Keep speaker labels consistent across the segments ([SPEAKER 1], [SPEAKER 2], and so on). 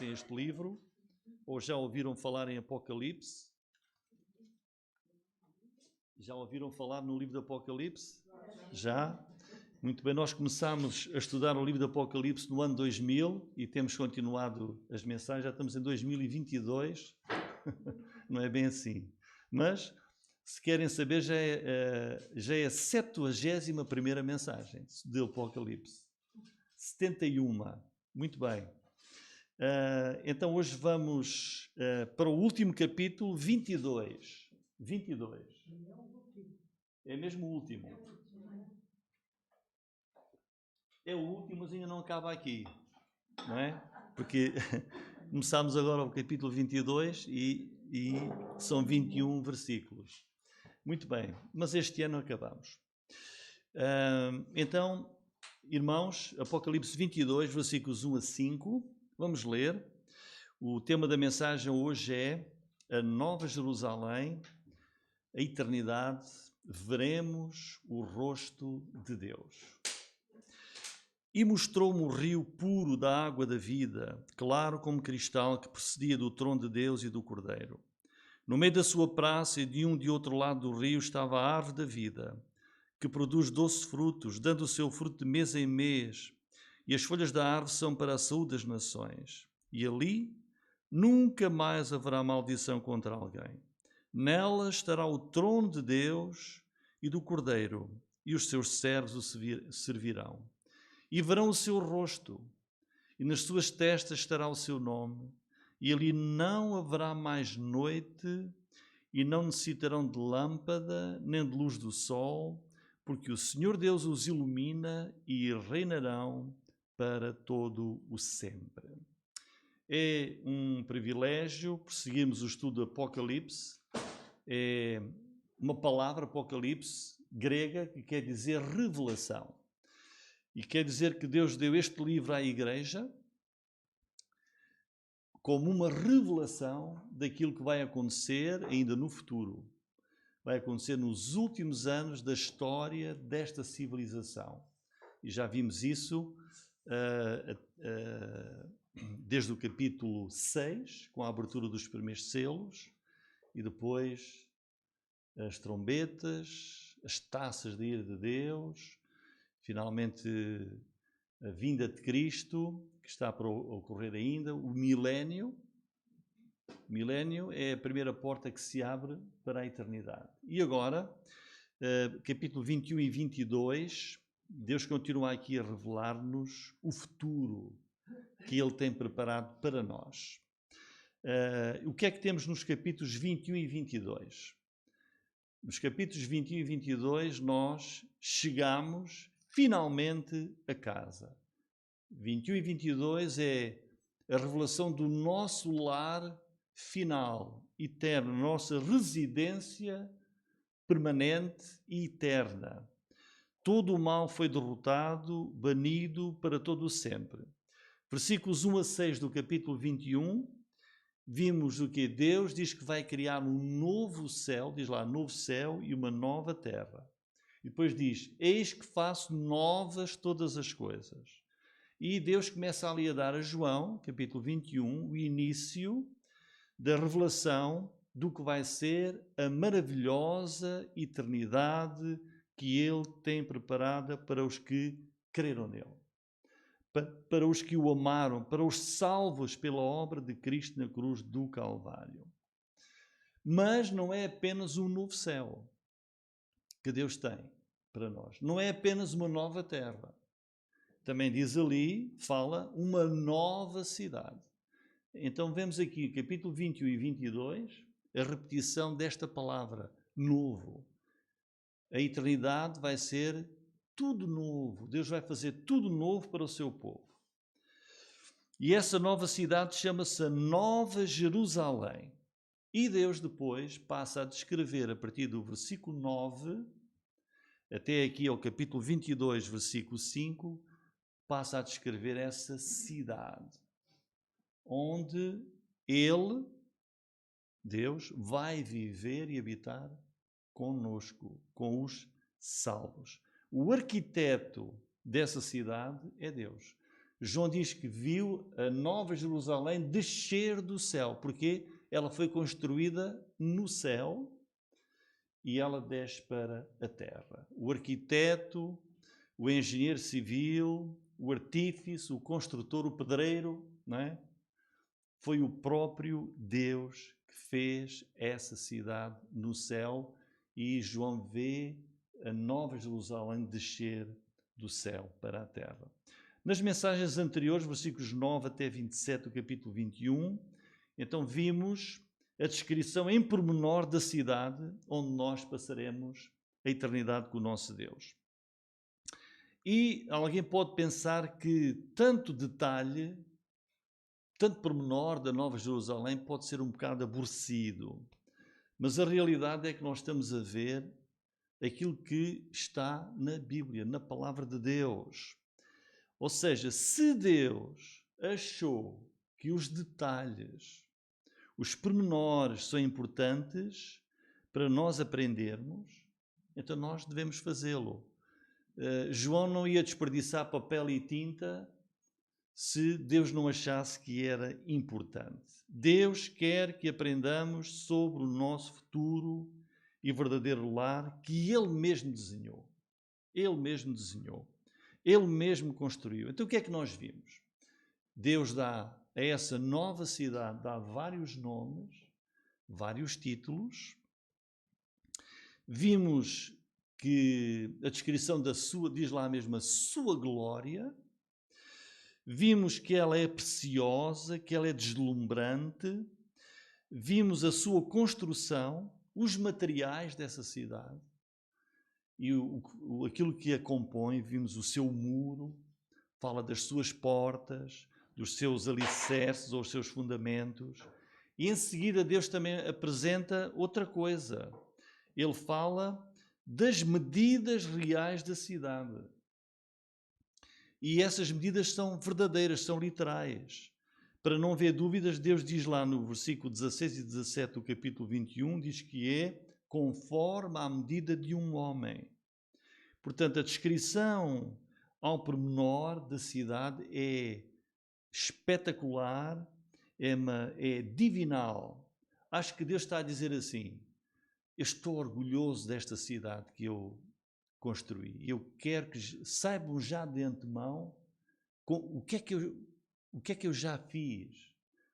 [SPEAKER 1] conhecem este livro ou já ouviram falar em Apocalipse? Já ouviram falar no livro do Apocalipse? Já? Muito bem, nós começámos a estudar o livro do Apocalipse no ano 2000 e temos continuado as mensagens, já estamos em 2022, não é bem assim. Mas, se querem saber, já é a 71ª mensagem do Apocalipse. 71. Muito bem. Então hoje vamos para o último capítulo, 22. 22. É mesmo o último. É o último, mas ainda não acaba aqui. Não é? Porque começámos agora o capítulo 22 e são 21 versículos. Muito bem, mas este ano acabamos. Então, irmãos, Apocalipse 22, versículos 1 a 5. Vamos ler. O tema da mensagem hoje é a Nova Jerusalém, a eternidade, veremos o rosto de Deus. E mostrou-me o rio puro da água da vida, claro como cristal, que procedia do trono de Deus e do Cordeiro. No meio da sua praça e de um de outro lado do rio estava a árvore da vida, que produz 12 frutos, dando o seu fruto de mês em mês, e as folhas da árvore são para a saúde das nações. E ali nunca mais haverá maldição contra alguém. Nela estará o trono de Deus e do Cordeiro, e os seus servos o servirão. E verão o seu rosto, e nas suas testas estará o seu nome, e ali não haverá mais noite, e não necessitarão de lâmpada, nem de luz do sol, porque o Senhor Deus os ilumina e reinarão para todo o sempre. É um privilégio prosseguirmos o estudo do Apocalipse. É uma palavra, Apocalipse, grega, que quer dizer revelação. E quer dizer que Deus deu este livro à Igreja como uma revelação daquilo que vai acontecer ainda no futuro. Vai acontecer nos últimos anos da história desta civilização. E já vimos isso desde o capítulo 6, com a abertura dos primeiros selos, e depois as trombetas, as taças da ira de Deus, finalmente a vinda de Cristo, que está para ocorrer ainda, o milénio. O milénio é a primeira porta que se abre para a eternidade. E agora, capítulo 21 e 22, Deus continua aqui a revelar-nos o futuro que Ele tem preparado para nós. O que é que temos nos capítulos 21 e 22? Nos capítulos 21 e 22 nós chegamos finalmente a casa. 21 e 22 é a revelação do nosso lar final, eterno, nossa residência permanente e eterna. Todo o mal foi derrotado, banido para todo o sempre. Versículos 1 a 6 do capítulo 21, vimos o que Deus diz que vai criar um novo céu, diz lá, novo céu e uma nova terra. E depois diz, eis que faço novas todas as coisas. E Deus começa ali a dar a João, capítulo 21, o início da revelação do que vai ser a maravilhosa eternidade que Ele tem preparada para os que creram nele. Para os que o amaram, para os salvos pela obra de Cristo na cruz do Calvário. Mas não é apenas um novo céu que Deus tem para nós. Não é apenas uma nova terra. Também diz ali, fala, uma nova cidade. Então vemos aqui, capítulo 21 e 22, a repetição desta palavra, novo. A eternidade vai ser tudo novo. Deus vai fazer tudo novo para o seu povo. E essa nova cidade chama-se a Nova Jerusalém. E Deus depois passa a descrever, a partir do versículo 9, até aqui ao capítulo 22, versículo 5, passa a descrever essa cidade, onde Ele, Deus, vai viver e habitar conosco, com os salvos. O arquiteto dessa cidade é Deus. João diz que viu a Nova Jerusalém descer do céu, porque ela foi construída no céu e ela desce para a terra. O arquiteto, o engenheiro civil, o artífice, o construtor, o pedreiro, não é? Foi o próprio Deus que fez essa cidade no céu, e João vê a Nova Jerusalém descer do céu para a terra. Nas mensagens anteriores, versículos 9 até 27 do capítulo 21, então vimos a descrição em pormenor da cidade onde nós passaremos a eternidade com o nosso Deus. E alguém pode pensar que tanto detalhe, tanto pormenor da Nova Jerusalém pode ser um bocado aborrecido. Mas a realidade é que nós estamos a ver aquilo que está na Bíblia, na Palavra de Deus. Ou seja, se Deus achou que os detalhes, os pormenores são importantes para nós aprendermos, então nós devemos fazê-lo. João não ia desperdiçar papel e tinta se Deus não achasse que era importante. Deus quer que aprendamos sobre o nosso futuro e verdadeiro lar que Ele mesmo desenhou. Ele mesmo desenhou. Ele mesmo construiu. Então o que é que nós vimos? Deus dá a essa nova cidade, dá vários nomes, vários títulos. Vimos que a descrição da sua, diz lá mesmo, a sua glória. Vimos que ela é preciosa, que ela é deslumbrante. Vimos a sua construção, os materiais dessa cidade e aquilo que a compõe. Vimos o seu muro, fala das suas portas, dos seus alicerces ou os seus fundamentos. E em seguida Deus também apresenta outra coisa. Ele fala das medidas reais da cidade. E essas medidas são verdadeiras, são literais. Para não haver dúvidas, Deus diz lá no versículo 16 e 17 do capítulo 21, diz que é conforme à medida de um homem. Portanto, a descrição ao pormenor da cidade é espetacular, é divinal. Acho que Deus está a dizer assim: eu estou orgulhoso desta cidade que eu construí. Eu quero que saibam já de antemão o que é que eu já fiz,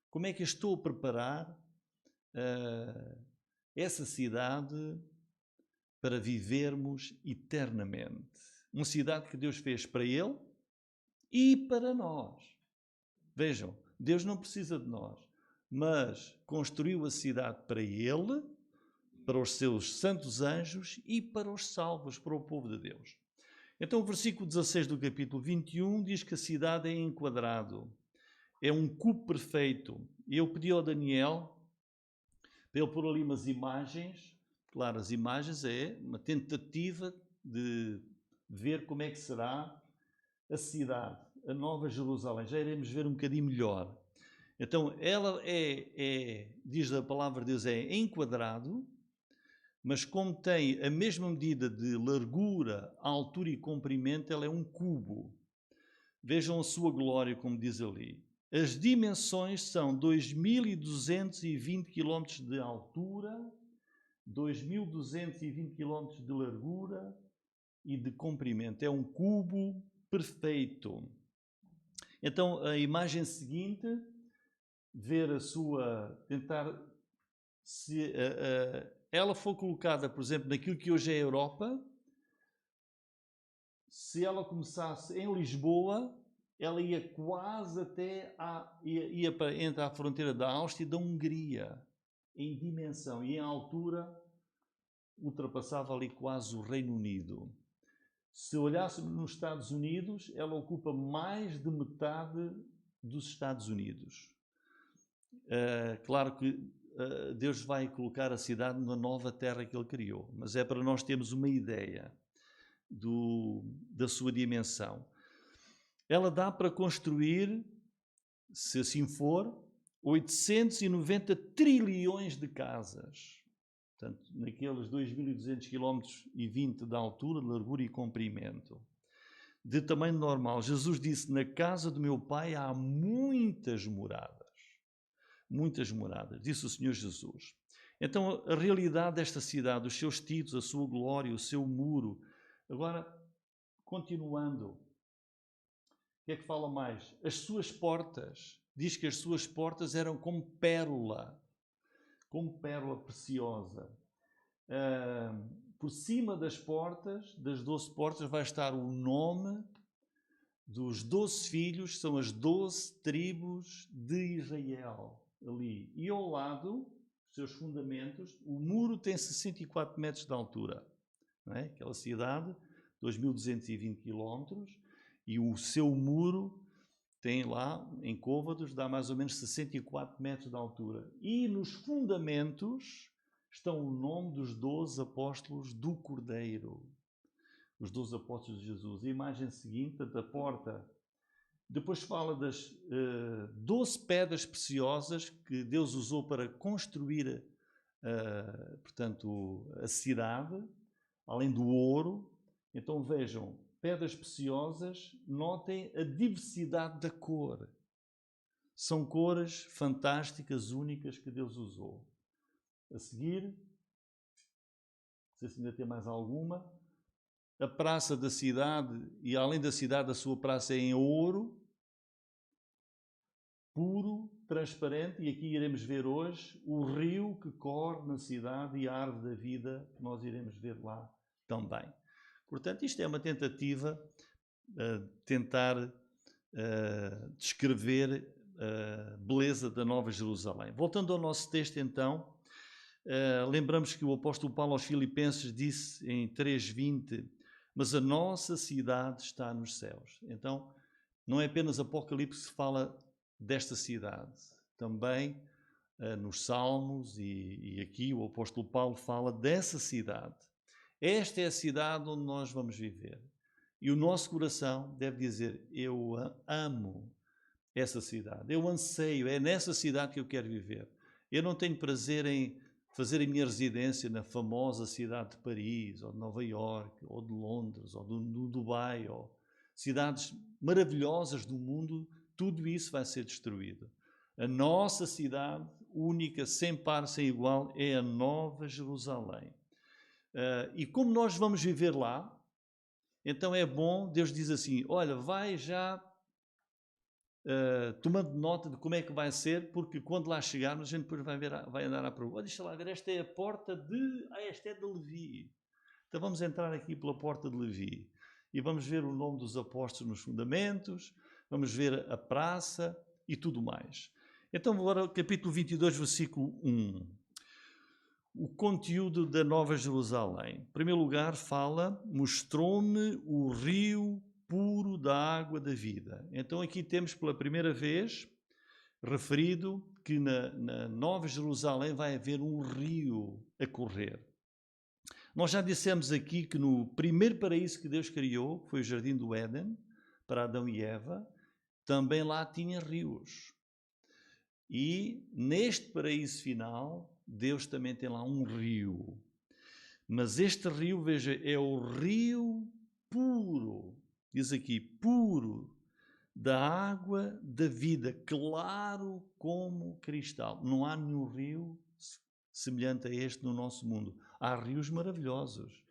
[SPEAKER 1] como é que eu estou a preparar essa cidade para vivermos eternamente. Uma cidade que Deus fez para Ele e para nós. Vejam, Deus não precisa de nós, mas construiu a cidade para Ele, para os seus santos anjos e para os salvos, para o povo de Deus. Então o versículo 16 do capítulo 21 diz que a cidade é enquadrado, é um cubo perfeito. E eu pedi ao Daniel para ele pôr ali umas imagens. Claro, as imagens é uma tentativa de ver como é que será a cidade, a Nova Jerusalém. Já iremos ver um bocadinho melhor. Então ela diz a palavra de Deus, é enquadrado, mas como tem a mesma medida de largura, altura e comprimento, ela é um cubo. Vejam a sua glória, como diz ali. As dimensões são 2.220 km de altura, 2.220 km de largura e de comprimento. É um cubo perfeito. Então, a imagem seguinte, ver a sua, tentar, se ela for colocada, por exemplo, naquilo que hoje é a Europa, se ela começasse em Lisboa, ela ia quase até ia entre a fronteira da Áustria e da Hungria, em dimensão e em altura, ultrapassava ali quase o Reino Unido. Se olhássemos nos Estados Unidos, ela ocupa mais de metade dos Estados Unidos. Claro que Deus vai colocar a cidade na nova terra que Ele criou, mas é para nós termos uma ideia da sua dimensão. Ela dá para construir, se assim for, 890 trilhões de casas. Portanto, naqueles 2.200 km e 20 de altura, largura e comprimento. de tamanho normal. Jesus disse: na casa do meu Pai há muitas moradas. Muitas moradas, disse o Senhor Jesus. Então, a realidade desta cidade, os seus títulos, a sua glória, o seu muro. Agora, continuando, o que é que fala mais? As suas portas. Diz que as suas portas eram como pérola preciosa. Por cima das portas, das 12 portas, vai estar o nome dos 12 filhos, são as 12 tribos de Israel, ali. E ao lado, os seus fundamentos, o muro tem 64 metros de altura. Não é? Aquela cidade, 2.220 quilómetros, e o seu muro tem lá, em côvados, dá mais ou menos 64 metros de altura. E nos fundamentos estão o nome dos 12 apóstolos do Cordeiro. Os 12 apóstolos de Jesus. A imagem seguinte, da porta, depois fala das 12 pedras preciosas que Deus usou para construir, portanto, a cidade, além do ouro. Então vejam, pedras preciosas, notem a diversidade da cor. São cores fantásticas, únicas, que Deus usou. A seguir, não sei se ainda tem mais alguma. A praça da cidade, e além da cidade, a sua praça é em ouro, puro, transparente, e aqui iremos ver hoje o rio que corre na cidade e a árvore da vida, que nós iremos ver lá também. Portanto, isto é uma tentativa de tentar descrever a beleza da Nova Jerusalém. Voltando ao nosso texto, então, lembramos que o apóstolo Paulo aos Filipenses disse em 3:20: mas a nossa cidade está nos céus. Então, não é apenas Apocalipse que fala desta cidade. Também nos Salmos e aqui o apóstolo Paulo fala dessa cidade. Esta é a cidade onde nós vamos viver. E o nosso coração deve dizer: eu amo essa cidade. Eu anseio, é nessa cidade que eu quero viver. Eu não tenho prazer em fazer a minha residência na famosa cidade de Paris, ou de Nova Iorque, ou de Londres, ou do Dubai, ou cidades maravilhosas do mundo. Tudo isso vai ser destruído. A nossa cidade única, sem par, sem igual, é a Nova Jerusalém. E como nós vamos viver lá, então é bom, Deus diz assim: olha, vai já tomando nota de como é que vai ser, porque quando lá chegarmos, a gente depois vai andar à procura. Deixa lá ver, esta é a porta de... esta é de Levi. Então vamos entrar aqui pela porta de Levi e vamos ver o nome dos apóstolos nos fundamentos, vamos ver a praça e tudo mais. Então agora capítulo 22, versículo 1. O conteúdo da Nova Jerusalém. Em primeiro lugar fala: mostrou-me o rio puro da água da vida. Então aqui temos pela primeira vez referido que na Nova Jerusalém vai haver um rio a correr. Nós já dissemos aqui que no primeiro paraíso que Deus criou, que foi o Jardim do Éden, para Adão e Eva, também lá tinha rios. E neste paraíso final, Deus também tem lá um rio. Mas este rio, veja, é o rio puro, diz aqui, puro, da água da vida, claro como cristal. Não há nenhum rio semelhante a este no nosso mundo. Há rios maravilhosos,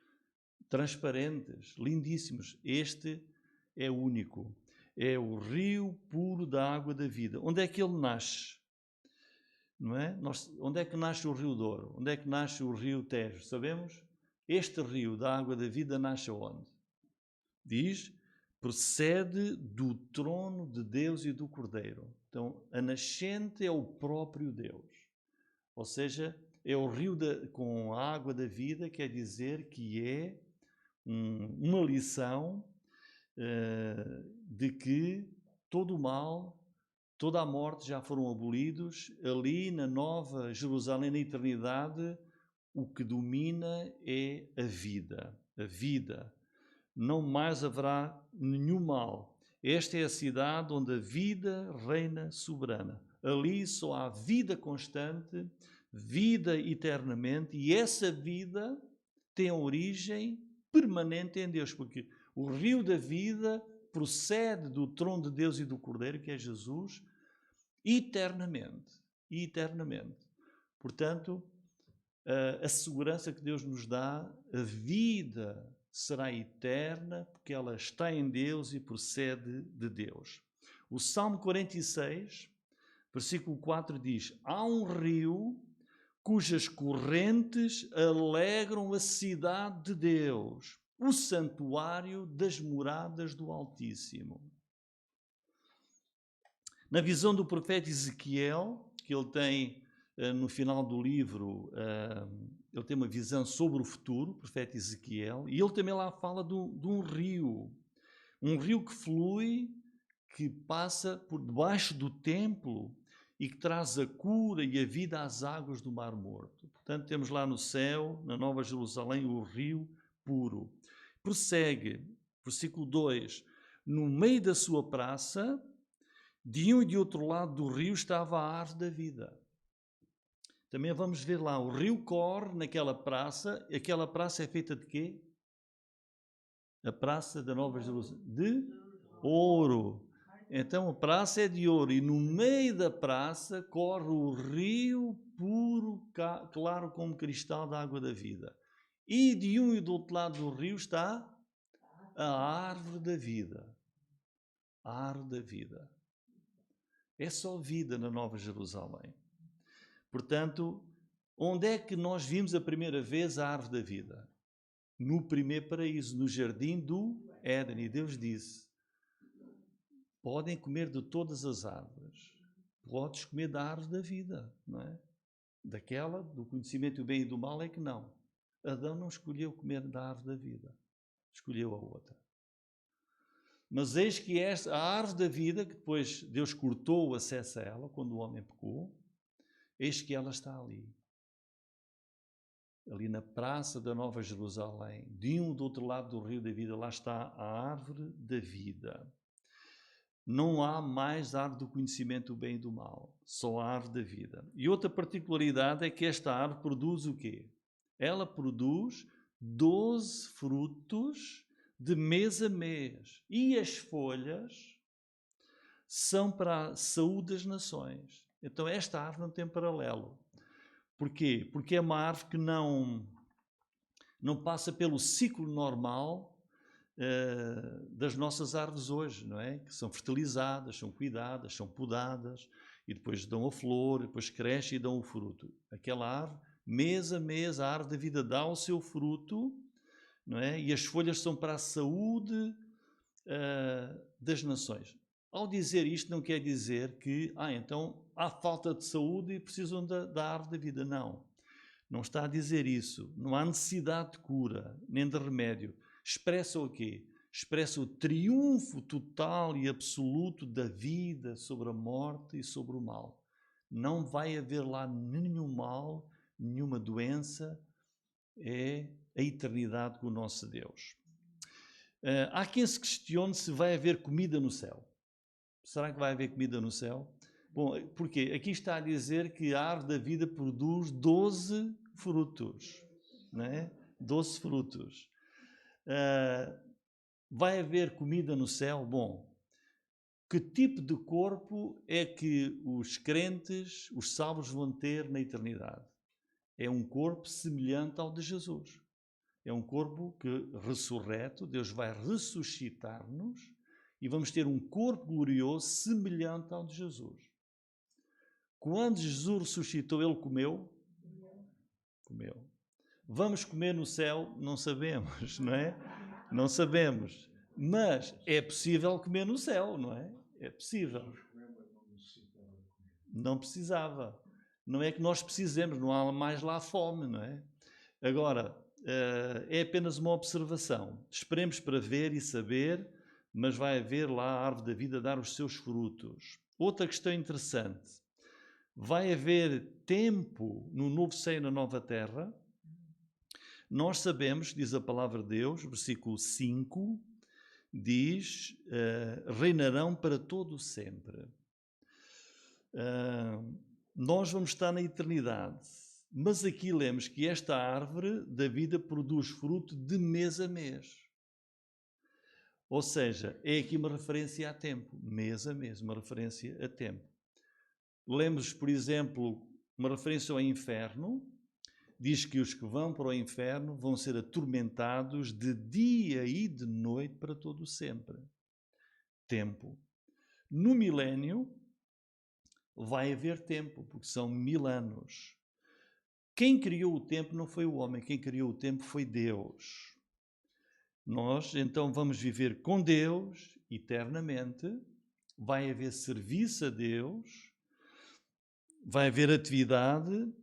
[SPEAKER 1] transparentes, lindíssimos. Este é único. É o rio puro da água da vida. Onde é que ele nasce? Não é? Onde é que nasce o Rio Douro? Onde é que nasce o Rio Tejo? Sabemos? Este rio da água da vida nasce onde? Diz: procede do trono de Deus e do Cordeiro. Então, a nascente é o próprio Deus. Ou seja, é o rio com a água da vida, quer dizer que é uma lição de que todo o mal, toda a morte já foram abolidos. Ali na Nova Jerusalém, na eternidade, o que domina é a vida. A vida. Não mais haverá nenhum mal. Esta é a cidade onde a vida reina soberana. Ali só há vida constante, vida eternamente, e essa vida tem origem permanente em Deus, porque O rio da vida procede do trono de Deus e do Cordeiro, que é Jesus, eternamente. Eternamente. Portanto, a segurança que Deus nos dá, a vida será eterna, porque ela está em Deus e procede de Deus. O Salmo 46, versículo 4 diz: há um rio cujas correntes alegram a cidade de Deus, o santuário das moradas do Altíssimo. Na visão do profeta Ezequiel, que ele tem no final do livro, ele tem uma visão sobre o futuro, o profeta Ezequiel, e ele também lá fala de um rio que flui, que passa por debaixo do templo e que traz a cura e a vida às águas do Mar Morto. Portanto, temos lá no céu, na Nova Jerusalém, o rio puro. Prossegue, versículo 2, no meio da sua praça, de um e de outro lado do rio estava a árvore da vida. Também vamos ver lá, o rio corre naquela praça. Aquela praça é feita de quê? A praça da Nova Jerusalém. De ouro. Então a praça é de ouro e no meio da praça corre o rio puro, claro como cristal da água da vida. E de um e do outro lado do rio está a árvore da vida. A árvore da vida. É só vida na Nova Jerusalém. Portanto, onde é que nós vimos a primeira vez a árvore da vida? No primeiro paraíso, no jardim do Éden. E Deus disse: podem comer de todas as árvores. Podes comer da árvore da vida, não é? Daquela, do conhecimento do bem e do mal, é que não. Adão não escolheu comer da árvore da vida. Escolheu a outra. Mas eis que esta, a árvore da vida, que depois Deus cortou o acesso a ela, quando o homem pecou, eis que ela está ali. Ali na praça da Nova Jerusalém, de um do outro lado do rio da vida, lá está a árvore da vida. Não há mais árvore do conhecimento do bem e do mal, só a árvore da vida. E outra particularidade é que esta árvore produz o quê? Ela produz 12 frutos de mês a mês. E as folhas são para a saúde das nações. Então esta árvore não tem paralelo. Porquê? Porque é uma árvore que não passa pelo ciclo normal das nossas árvores hoje, não é? Que são fertilizadas, são cuidadas, são podadas e depois dão a flor, depois crescem e dão o fruto. Aquela árvore, mês a mês, a árvore da vida dá o seu fruto, não é? E as folhas são para a saúde das nações. Ao dizer isto, não quer dizer que, então, há falta de saúde e precisam da árvore da vida. Não. Não está a dizer isso. Não há necessidade de cura, nem de remédio. Expressa o quê? Expressa o triunfo total e absoluto da vida sobre a morte e sobre o mal. Não vai haver lá nenhum mal, nenhuma doença. É a eternidade com o nosso Deus. Há quem se questione se vai haver comida no céu. Será que vai haver comida no céu? Bom, porquê? Aqui está a dizer que a árvore da vida produz 12 frutos. Não é? 12 frutos. Vai haver comida no céu? Bom, que tipo de corpo é que os crentes, os salvos, vão ter na eternidade? É um corpo semelhante ao de Jesus. É um corpo que, ressurreto, Deus vai ressuscitar-nos e vamos ter um corpo glorioso semelhante ao de Jesus. Quando Jesus ressuscitou, ele comeu? Comeu. Vamos comer no céu? Não sabemos, não é? Não sabemos. Mas é possível comer no céu, não é? É possível. Não precisava. Não é que nós precisemos, não há mais lá fome, não é? Agora, é apenas uma observação. Esperemos para ver e saber, mas vai haver lá a árvore da vida a dar os seus frutos. Outra questão interessante. Vai haver tempo no novo céu e na nova terra? Nós sabemos, diz a palavra de Deus, versículo 5, diz, reinarão para todo o sempre. Nós vamos estar na eternidade, mas aqui lemos que esta árvore da vida produz fruto de mês a mês. Ou seja, é aqui uma referência a tempo, mês a mês, uma referência a tempo. Lemos, por exemplo, uma referência ao inferno, diz que os que vão para o inferno vão ser atormentados de dia e de noite para todo o sempre. Tempo. No milénio vai haver tempo, porque são 1000 anos. Quem criou o tempo não foi o homem, quem criou o tempo foi Deus. Nós, então, vamos viver com Deus eternamente, vai haver serviço a Deus, vai haver atividade.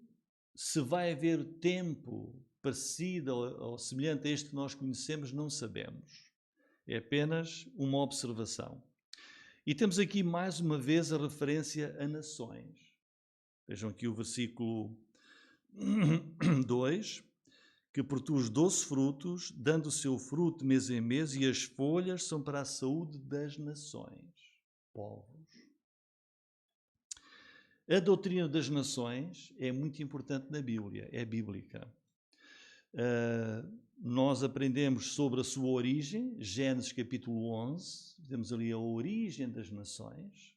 [SPEAKER 1] Se vai haver tempo parecido ou semelhante a este que nós conhecemos, não sabemos. É apenas uma observação. E temos aqui mais uma vez a referência a nações. Vejam aqui o versículo 2, que produz 12 frutos, dando o seu fruto mês em mês, e as folhas são para a saúde das nações, povos. A doutrina das nações é muito importante na Bíblia, é bíblica. Nós aprendemos sobre a sua origem, Gênesis capítulo 11, temos ali a origem das nações.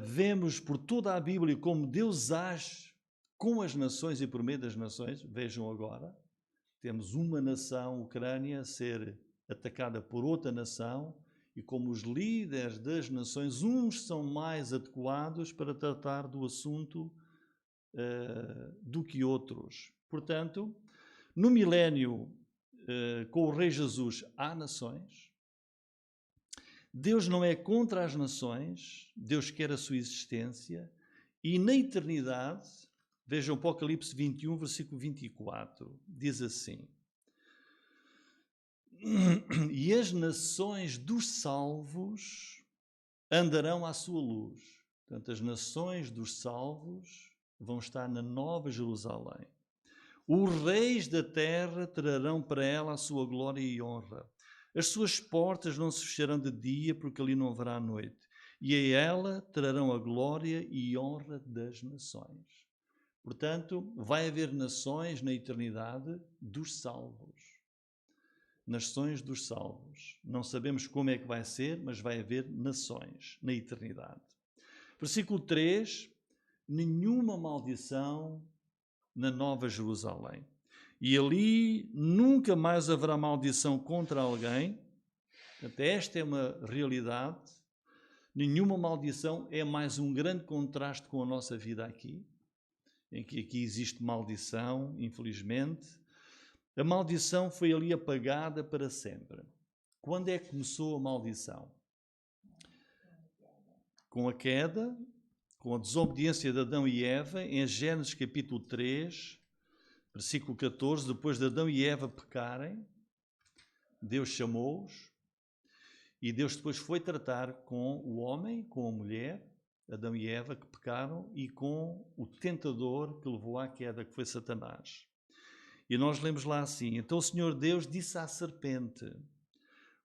[SPEAKER 1] Vemos por toda a Bíblia como Deus age com as nações e por meio das nações. Vejam agora, temos uma nação, Ucrânia, a ser atacada por outra nação, e como os líderes das nações, uns são mais adequados para tratar do assunto do que outros. Portanto, no milénio, com o Rei Jesus, há nações. Deus não é contra as nações, Deus quer a sua existência, e na eternidade, vejam Apocalipse 21, versículo 24, diz assim: e as nações dos salvos andarão à sua luz. Portanto, as nações dos salvos vão estar na Nova Jerusalém. Os reis da terra trarão para ela a sua glória e honra. As suas portas não se fecharão de dia, porque ali não haverá noite. E a ela trarão a glória e honra das nações. Portanto, vai haver nações na eternidade dos salvos. Nações dos salvos. Não sabemos como é que vai ser, mas vai haver nações na eternidade. Versículo 3. Nenhuma maldição na Nova Jerusalém. E ali nunca mais haverá maldição contra alguém. Portanto, esta é uma realidade. Nenhuma maldição. É mais um grande contraste com a nossa vida aqui, em que aqui existe maldição, infelizmente. A maldição foi ali apagada para sempre. Quando é que começou a maldição? Com a queda, com a desobediência de Adão e Eva, em Gênesis capítulo 3, versículo 14, depois de Adão e Eva pecarem, Deus chamou-os, e Deus depois foi tratar com o homem, com a mulher, Adão e Eva, que pecaram, e com o tentador que levou à queda, que foi Satanás. E nós lemos lá assim: então o Senhor Deus disse à serpente: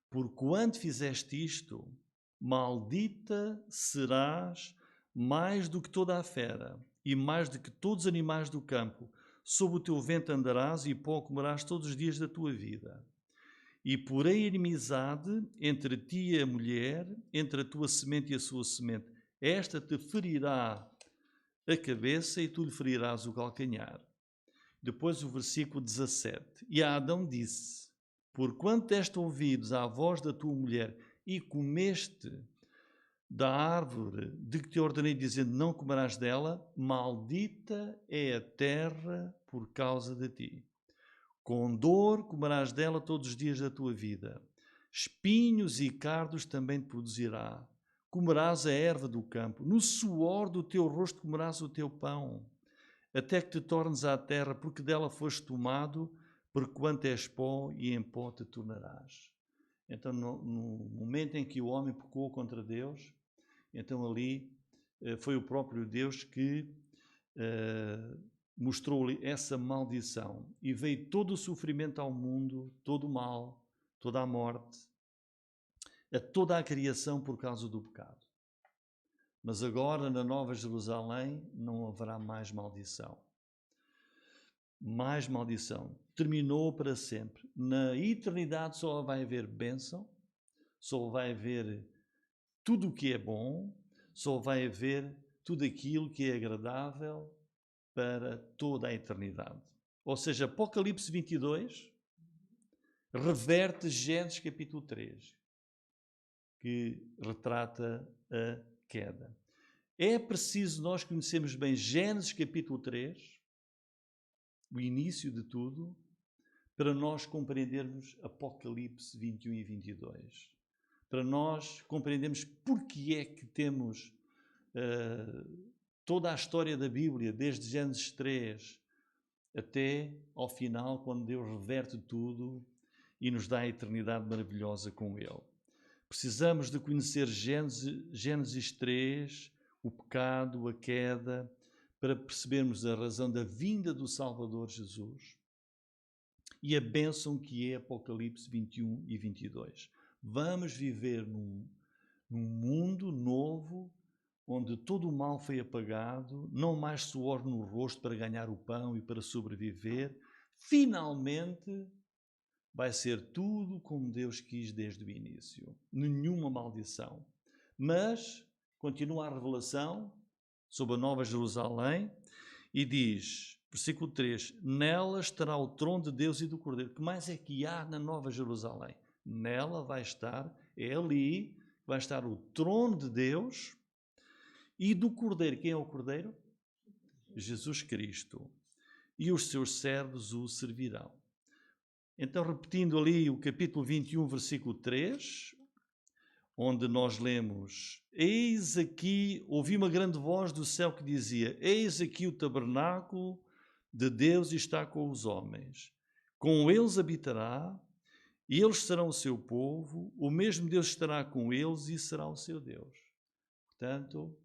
[SPEAKER 1] porquanto fizeste isto, maldita serás mais do que toda a fera, e mais do que todos os animais do campo. Sob o teu ventre andarás, e pó comerás todos os dias da tua vida. E porei inimizade entre ti e a mulher, entre a tua semente e a sua semente. Esta te ferirá a cabeça, e tu lhe ferirás o calcanhar. Depois o versículo 17. E a Adão disse: porquanto deste ouvidos à voz da tua mulher e comeste da árvore de que te ordenei, dizendo: não comerás dela, maldita é a terra por causa de ti. Com dor comerás dela todos os dias da tua vida. Espinhos e cardos também te produzirá. Comerás a erva do campo. No suor do teu rosto comerás o teu pão, até que te tornes à terra, porque dela foste tomado, porquanto és pó, e em pó te tornarás. Então, no momento em que o homem pecou contra Deus, então ali foi o próprio Deus que mostrou-lhe essa maldição. E veio todo o sofrimento ao mundo, todo o mal, toda a morte, a toda a criação por causa do pecado. Mas agora, na Nova Jerusalém, não haverá mais maldição. mais maldição. Terminou para sempre. Na eternidade só vai haver bênção, só vai haver tudo o que é bom, só vai haver tudo aquilo que é agradável para toda a eternidade. Ou seja, Apocalipse 22 reverte Gênesis capítulo 3, que retrata a queda. É preciso nós conhecermos bem Gênesis capítulo 3, o início de tudo, para nós compreendermos Apocalipse 21 e 22. Para nós compreendermos porque é que temos toda a história da Bíblia, desde Gênesis 3 até ao final, quando Deus reverte tudo e nos dá a eternidade maravilhosa com Ele. Precisamos de conhecer Gênesis 3, o pecado, a queda, para percebermos a razão da vinda do Salvador Jesus e a bênção que é Apocalipse 21 e 22. Vamos viver num mundo novo, onde todo o mal foi apagado, não mais suor no rosto para ganhar o pão e para sobreviver. Finalmente vai ser tudo como Deus quis desde o início. Nenhuma maldição. Mas continua a revelação sobre a Nova Jerusalém e diz, versículo 3, nela estará o trono de Deus e do Cordeiro. O que mais é que há na Nova Jerusalém? Nela vai estar, é ali que vai estar o trono de Deus e do Cordeiro. Quem é o Cordeiro? Jesus Cristo. E os seus servos o servirão. Então, repetindo ali o capítulo 21, versículo 3, onde nós lemos, eis aqui, ouvi uma grande voz do céu que dizia, eis aqui o tabernáculo de Deus está com os homens. Com eles habitará, e eles serão o seu povo, o mesmo Deus estará com eles e será o seu Deus. Portanto,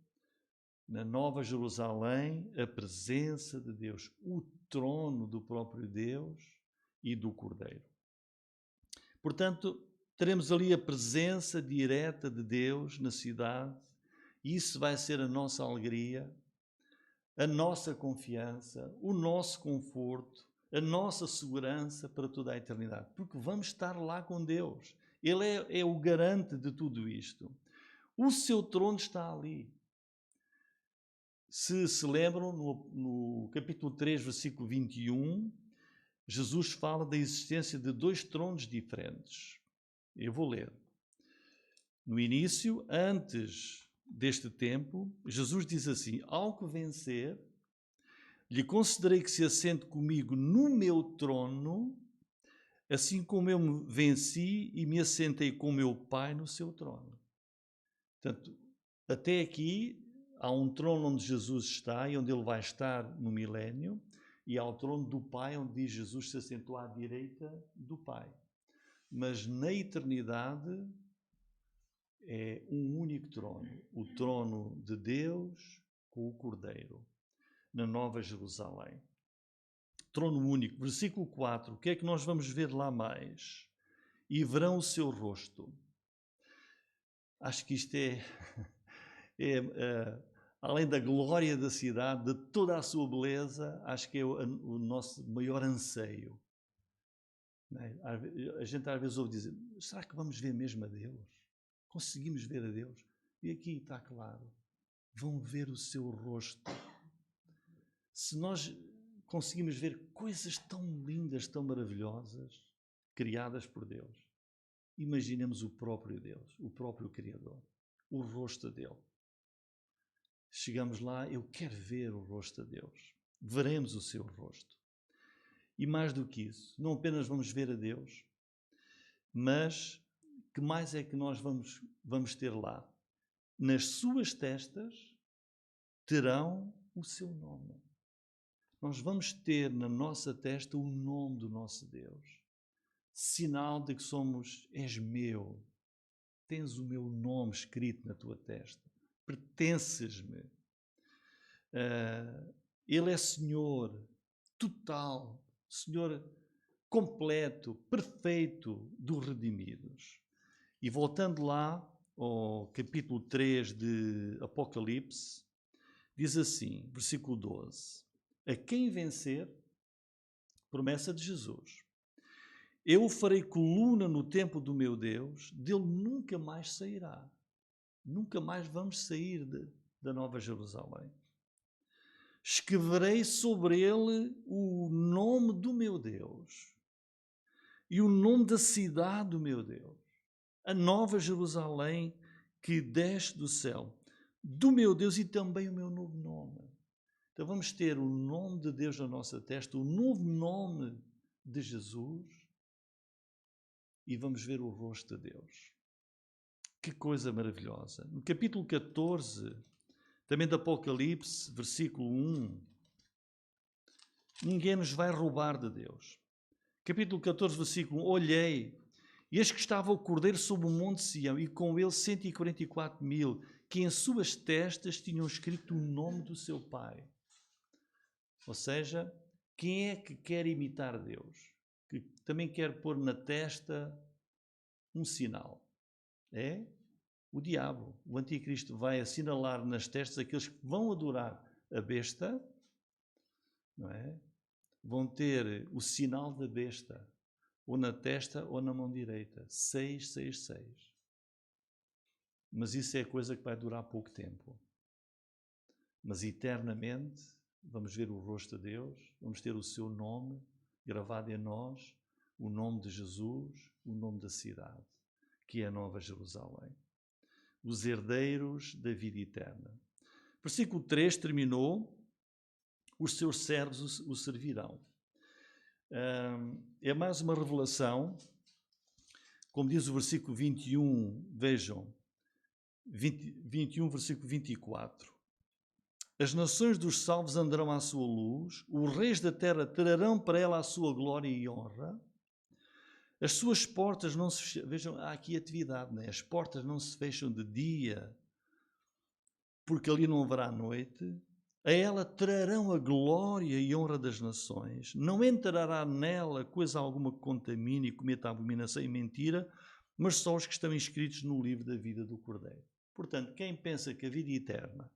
[SPEAKER 1] na Nova Jerusalém, a presença de Deus, o trono do próprio Deus e do Cordeiro. Portanto, teremos ali a presença direta de Deus na cidade, e isso vai ser a nossa alegria, a nossa confiança, o nosso conforto, a nossa segurança para toda a eternidade, porque vamos estar lá com Deus. Ele é o garante de tudo isto. O seu trono está ali. Se lembram, no capítulo 3, versículo 21, Jesus fala da existência de dois tronos diferentes. Eu vou ler. No início, antes deste tempo, Jesus diz assim, ao que vencer, lhe concederei que se assente comigo no meu trono, assim como eu me venci e me assentei com meu Pai no seu trono. Portanto, até aqui há um trono onde Jesus está e onde ele vai estar no milénio, e há o trono do Pai, onde diz Jesus se assentou à direita do Pai. Mas na eternidade é um único trono, o trono de Deus com o Cordeiro, na Nova Jerusalém. Trono único. Versículo 4, o que é que nós vamos ver lá mais? E verão o seu rosto. Acho que isto além da glória da cidade, de toda a sua beleza, acho que é o nosso maior anseio. A gente às vezes ouve dizer, será que vamos ver mesmo a Deus? Conseguimos ver a Deus? E aqui está claro, vão ver o seu rosto. Se nós conseguimos ver coisas tão lindas, tão maravilhosas, criadas por Deus, imaginemos o próprio Deus, o próprio Criador, o rosto dele. Chegamos lá, eu quero ver o rosto de Deus. Veremos o seu rosto. E mais do que isso, não apenas vamos ver a Deus, mas que mais é que nós vamos ter lá? Nas suas testas terão o seu nome. Nós vamos ter na nossa testa o nome do nosso Deus. Sinal de que és meu. Tens o meu nome escrito na tua testa. Pertences-me. Ele é Senhor total, Senhor completo, perfeito dos redimidos. E voltando lá ao capítulo 3 de Apocalipse, diz assim, versículo 12, a quem vencer, promessa de Jesus. Eu o farei coluna no templo do meu Deus, dele nunca mais sairá. Nunca mais vamos sair da Nova Jerusalém. Escreverei sobre ele o nome do meu Deus e o nome da cidade do meu Deus, a Nova Jerusalém que desce do céu, do meu Deus, e também o meu novo nome. Então vamos ter o nome de Deus na nossa testa, o novo nome de Jesus, e vamos ver o rosto de Deus. Que coisa maravilhosa. No capítulo 14, também do Apocalipse, versículo 1, ninguém nos vai roubar de Deus. Capítulo 14, versículo 1, olhei, e eis que estava o Cordeiro sobre o monte Sião, e com ele 144.000, que em suas testas tinham escrito o nome do seu Pai. Ou seja, quem é que quer imitar Deus? Que também quer pôr na testa um sinal? É o diabo. O anticristo vai assinalar nas testas aqueles que vão adorar a besta, não é? Vão ter o sinal da besta, ou na testa ou na mão direita. 666. Mas isso é coisa que vai durar pouco tempo. Mas eternamente vamos ver o rosto de Deus, vamos ter o seu nome gravado em nós, o nome de Jesus, o nome da cidade, que é a Nova Jerusalém. Os herdeiros da vida eterna. Versículo 3 terminou, os seus servos o servirão. É mais uma revelação, como diz o versículo 21, vejam, 21, versículo 24. As nações dos salvos andarão à sua luz, os reis da terra trarão para ela a sua glória e honra. As suas portas não se fecham, vejam, há aqui atividade, né? As portas não se fecham de dia, porque ali não haverá noite. A ela trarão a glória e honra das nações. Não entrará nela coisa alguma que contamine e cometa abominação e mentira, mas só os que estão inscritos no livro da vida do Cordeiro. Portanto, quem pensa que a vida eterna,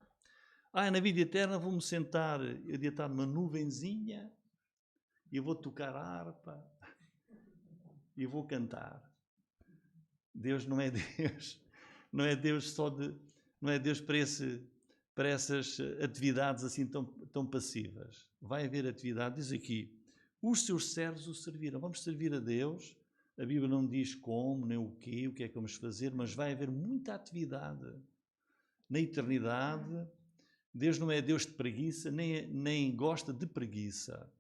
[SPEAKER 1] na vida eterna vou-me sentar, eu devia estar numa nuvenzinha e vou tocar a harpa e vou cantar. Deus não é Deus. Não é Deus só de... Não é Deus para essas atividades assim tão passivas. Vai haver atividade, diz aqui, os seus servos o servirão. Vamos servir a Deus. A Bíblia não diz como, nem o que é que vamos fazer, mas vai haver muita atividade. Na eternidade, Deus não é Deus de preguiça, nem gosta de preguiça.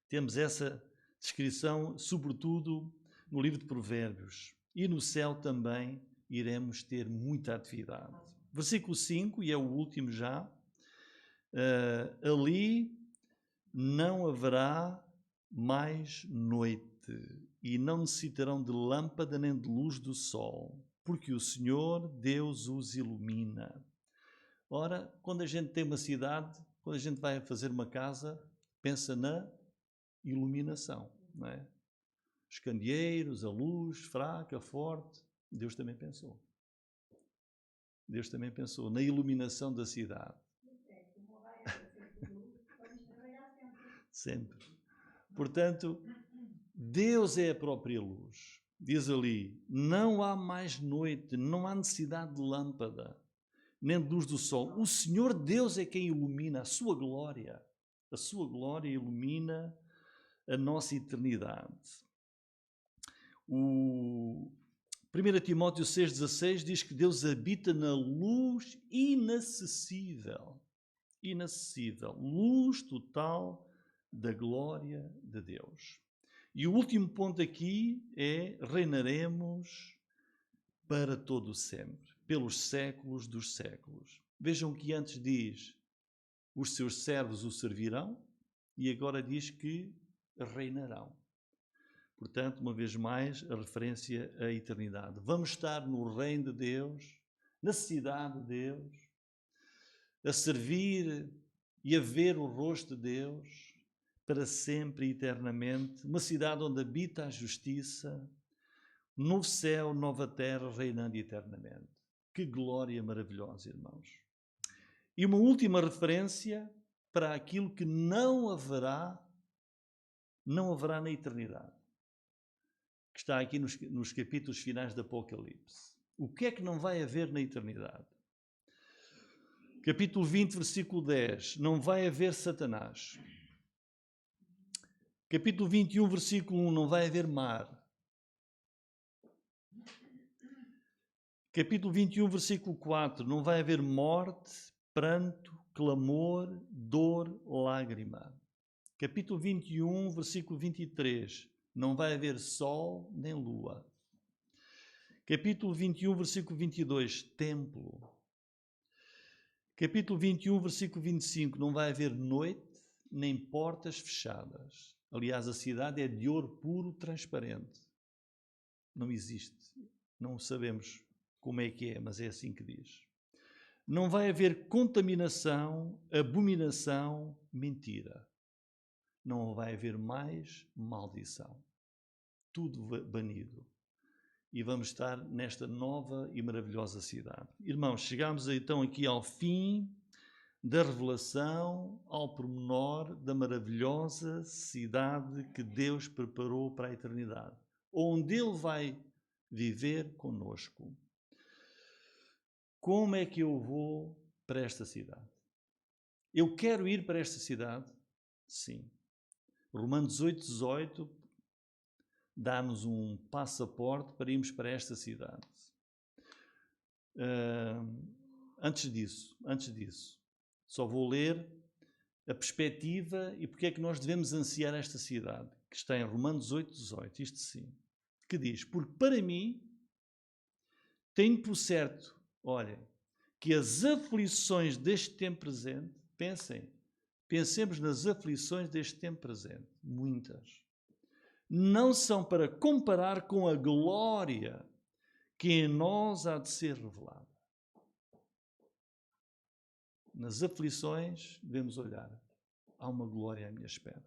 [SPEAKER 1] Temos essa descrição, sobretudo, no livro de Provérbios. E no céu também iremos ter muita atividade. Versículo 5, e é o último já. Ali não haverá mais noite, e não necessitarão de lâmpada nem de luz do sol, porque o Senhor Deus os ilumina. Ora, quando a gente tem uma cidade, quando a gente vai fazer uma casa, pensa na iluminação, não é? Os candeeiros, a luz, fraca, forte. Deus também pensou. Deus também pensou na iluminação da cidade. Sempre. Portanto, Deus é a própria luz. Diz ali, não há mais noite, não há necessidade de lâmpada, nem de luz do sol. O Senhor Deus é quem ilumina a sua glória. A sua glória ilumina a nossa eternidade. O 1 Timóteo 6,16 diz que Deus habita na luz inacessível. Inacessível. Luz total da glória de Deus. E o último ponto aqui é reinaremos para todo o sempre, pelos séculos dos séculos. Vejam que antes diz os seus servos o servirão e agora diz que reinarão. Portanto, uma vez mais, a referência à eternidade. Vamos estar no reino de Deus, na cidade de Deus, a servir e a ver o rosto de Deus para sempre e eternamente. Uma cidade onde habita a justiça, novo céu, nova terra, reinando eternamente. Que glória maravilhosa, irmãos. E uma última referência para aquilo que não haverá não haverá na eternidade, que está aqui nos capítulos finais do Apocalipse. O que é que não vai haver na eternidade? Capítulo 20, versículo 10, não vai haver Satanás. Capítulo 21, versículo 1, não vai haver mar. Capítulo 21, versículo 4, não vai haver morte, pranto, clamor, dor, lágrima. Capítulo 21, versículo 23, não vai haver sol nem lua. Capítulo 21, versículo 22, templo. Capítulo 21, versículo 25, não vai haver noite nem portas fechadas. Aliás, a cidade é de ouro puro, transparente. Não existe. Não sabemos como é que é, mas é assim que diz. Não vai haver contaminação, abominação, mentira. Não vai haver mais maldição. Tudo banido. E vamos estar nesta nova e maravilhosa cidade. Irmãos, chegamos então aqui ao fim da revelação, ao pormenor da maravilhosa cidade que Deus preparou para a eternidade, onde Ele vai viver conosco. Como é que eu vou para esta cidade? Eu quero ir para esta cidade? Sim. Romanos 8:18 dá-nos um passaporte para irmos para esta cidade. Antes disso, só vou ler a perspectiva e porque é que nós devemos ansiar esta cidade, que está em Romanos 8:18, isto sim, que diz, porque para mim tenho por certo, olha, que as aflições deste tempo presente, pensemos nas aflições deste tempo presente, muitas, não são para comparar com a glória que em nós há de ser revelada. Nas aflições devemos olhar, há uma glória à minha espera.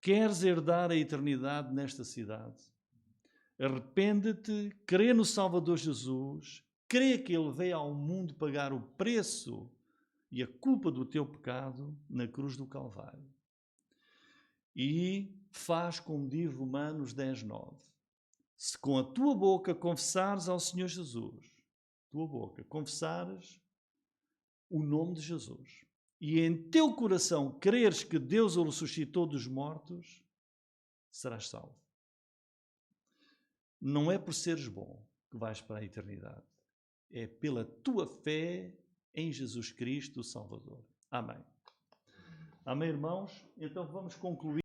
[SPEAKER 1] Queres herdar a eternidade nesta cidade? Arrepende-te, crê no Salvador Jesus, crê que Ele veio ao mundo pagar o preço e a culpa do teu pecado na cruz do Calvário. E faz como diz Romanos 10:9. Se com a tua boca confessares ao Senhor Jesus, confessares o nome de Jesus, e em teu coração creres que Deus o ressuscitou dos mortos, serás salvo. Não é por seres bom que vais para a eternidade. É pela tua fé em Jesus Cristo, o Salvador. Amém. Amém, irmãos? Então vamos concluir.